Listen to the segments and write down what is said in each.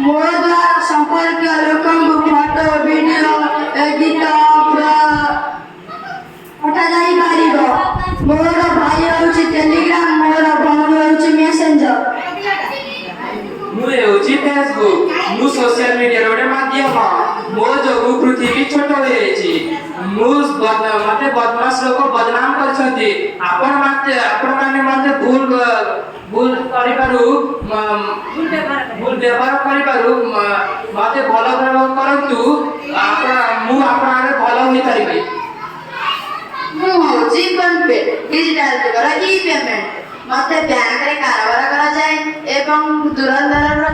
ମୋ ଦ୍ୱାରା ସମ୍ପର୍କୀୟ ଲୋକଙ୍କୁ ଫଟୋ ଭିଡ଼ିଓ ଗୀତ ପଠାଯାଇପାରିବ। ମୋର ଭାଇ ହେଉଛି ଟେଲିଗ୍ରାମ, ମୋର ଭଉଣୀ ହେଉଛି ମେସେଞ୍ଜର। ମୁଁ ହେଉଛି ଫେସବୁକ୍। ମୁଁ ସୋସିଆଲ ମିଡ଼ିଆର ଗୋଟେ ମାଧ୍ୟମ। ମୋ ଯୋଗୁଁ ପୃଥିବୀ ଛୋଟ ହୋଇଯାଇଛି। ମତେ ବଦମାସ ଲୋକ ବଦନାମ କରିଛନ୍ତି। ଆପଣମାନେ ମତେ ଭୁଲ ବ୍ୟବହାର କରିବାରୁ ମତେ ଭଲ କରନ୍ତୁ। ମୁଁ ଆପଣଙ୍କ ଭଲ ହୋଇପାରିବି। ମୁଁ ହେଉଛି ଫୋନପେ, ଡିଜିଟାଲ ଯୁଗର ଇ ପେମେଣ୍ଟ। ମୋତେ ବ୍ୟାଙ୍କରେ କାରବାର କରାଯାଏ ଏବଂ ଦୂରଦୂରର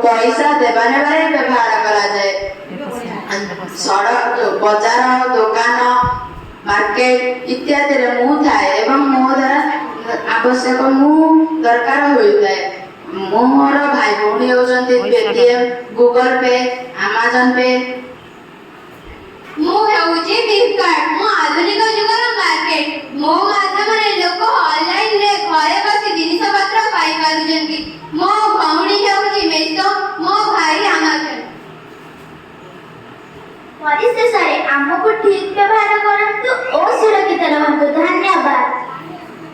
ପଇସା ଦେବା ନେବାରେ ବ୍ୟବହାର କରାଯାଏ। ସଡ଼କ, ବଜାର, ଦୋକାନ, ମାର୍କେଟ ଇତ୍ୟାଦିରେ ମୁଁ ଥାଏ ଏବଂ ମୋ ଦ୍ୱାରା ଆବଶ୍ୟକ ଦରକାର ହୋଇଥାଏ। ମୋର ଭାଇ ଭଉଣୀ ହେଉଛନ୍ତି Paytm, Google pay, Amazon pay. ମୁଁ ହେଉଛି ଫ୍ଲିପକାର୍ଟ। ମୁଁ ଆଧୁନିକ ଯୁଗର ମାର୍କେଟ। ମୋ ମାଧ୍ୟମରେ ଲୋକ ଅନଲାଇନରେ ଘରେ ବସି ଜିନିଷପତ୍ର ପାଇପାରୁଛନ୍ତି। ମୋ ଭଉଣୀ ହେଉଛି ମେସୋ, ମୋ ଭାଇ ଆମାଜନ। ପରିଶେଷରେ ଆମକୁ ଠିକ୍ ବ୍ୟବହାର କରନ୍ତୁ ଓ